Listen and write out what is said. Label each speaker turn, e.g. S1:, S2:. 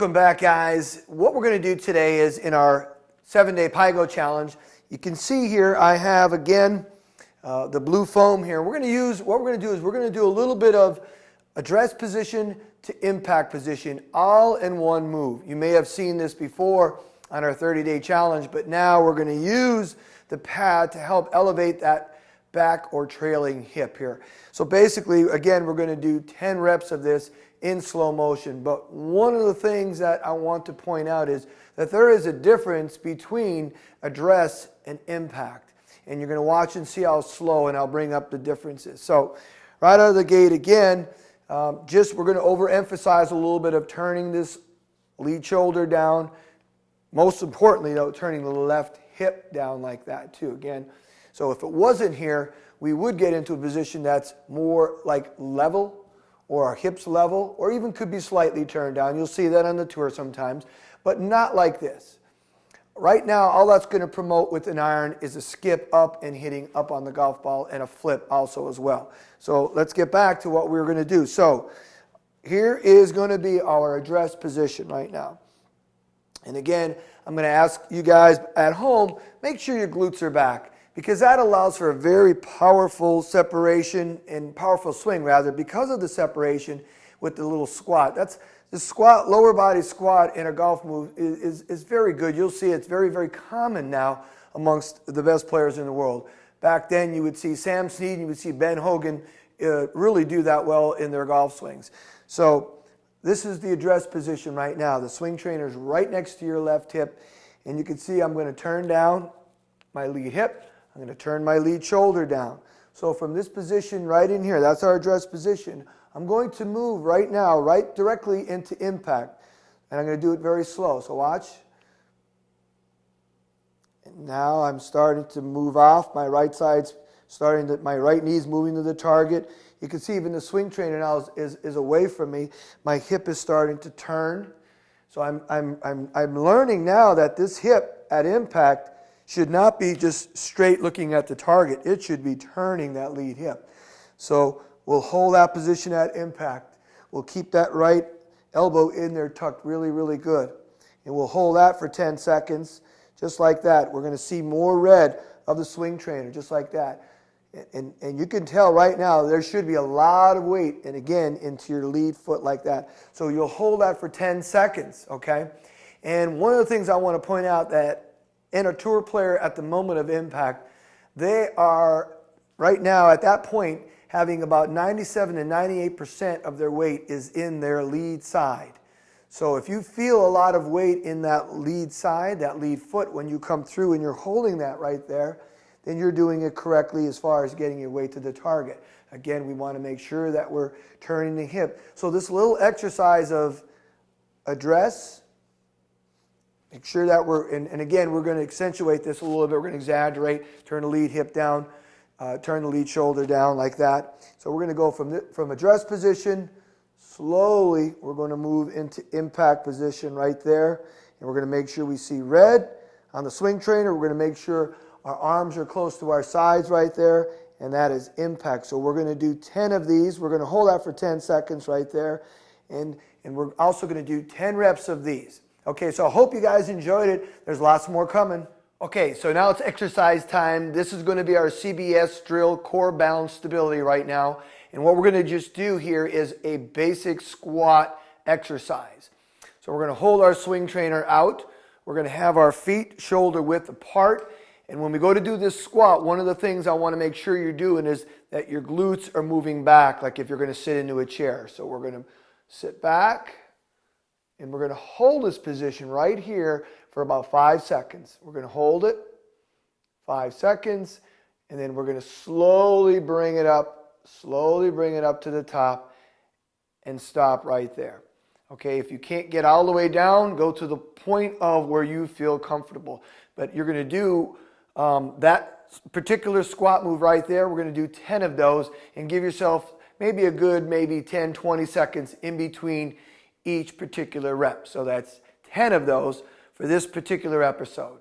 S1: Welcome back, guys. What we're going to do today is in our 7-day PYGO challenge. You can see here I have again the blue foam here. What we're going to do is we're going to do a little bit of address position to impact position all in one move. You may have seen this before on our 30-day challenge, but now we're going to use the pad to help elevate that back or trailing hip here. So basically, again, we're going to do 10 reps of this in slow motion. But one of the things that I want to point out is that there is a difference between address and impact. And you're going to watch and see how slow, and I'll bring up the differences. So right out of the gate again, we're going to overemphasize a little bit of turning this lead shoulder down. Most importantly, though, turning the left hip down like that too. Again, so if it wasn't here, we would get into a position that's more like level, or our hips level, or even could be slightly turned down. You'll see that on the tour sometimes, but not like this. Right now, all that's going to promote with an iron is a skip up and hitting up on the golf ball, and a flip also as well. So let's get back to what we're going to do. So here is going to be our address position right now. And again, I'm going to ask you guys at home, make sure your glutes are back, because that allows for a very powerful separation and powerful swing, rather, because of the separation with the little squat. The squat, lower body squat in a golf move is very good. You'll see it's very, very common now amongst the best players in the world. Back then, you would see Sam Snead and you would see Ben Hogan really do that well in their golf swings. So this is the address position right now. The swing trainer is right next to your left hip, and you can see I'm going to turn down my lead hip. I'm going to turn my lead shoulder down. So from this position right in here, that's our address position, I'm going to move right now, right directly into impact. And I'm going to do it very slow. So watch. And now I'm starting to move off. My right side's my right knee's moving to the target. You can see even the swing trainer now is away from me. My hip is starting to turn. So I'm learning now that this hip at impact should not be just straight looking at the target. It should be turning that lead hip. So we'll hold that position at impact. We'll keep that right elbow in there tucked really, really good. And we'll hold that for 10 seconds, just like that. We're going to see more red of the swing trainer, just like that. And you can tell right now there should be a lot of weight, and again, into your lead foot like that. So you'll hold that for 10 seconds, okay? And one of the things I want to point out that in a tour player at the moment of impact, they are right now at that point having about 97 to 98% of their weight is in their lead side. So if you feel a lot of weight in that lead side, that lead foot, when you come through and you're holding that right there, then you're doing it correctly as far as getting your weight to the target. Again, we want to make sure that we're turning the hip. So this little exercise of address, make sure that and again, we're going to accentuate this a little bit. We're going to exaggerate, turn the lead hip down, turn the lead shoulder down like that. So we're going to go from address position, slowly we're going to move into impact position right there. And we're going to make sure we see red on the swing trainer. We're going to make sure our arms are close to our sides right there, and that is impact. So we're going to do 10 of these. We're going to hold that for 10 seconds right there. And we're also going to do 10 reps of these. Okay, so I hope you guys enjoyed it. There's lots more coming. Okay, so now it's exercise time. This is going to be our C.B.S. drill core balance stability right now. And what we're going to just do here is a basic squat exercise. So we're going to hold our swing trainer out. We're going to have our feet shoulder width apart. And when we go to do this squat, one of the things I want to make sure you're doing is that your glutes are moving back, like if you're going to sit into a chair. So we're going to sit back. And we're going to hold this position right here for about 5 seconds. We're going to hold it 5 seconds, and then we're going to slowly bring it up to the top and stop right there. Okay, if you can't get all the way down, go to the point of where you feel comfortable. But you're going to do that particular squat move right there. We're going to do 10 of those and give yourself maybe a good 10, 20 seconds in between each particular rep. So that's 10 of those for this particular episode.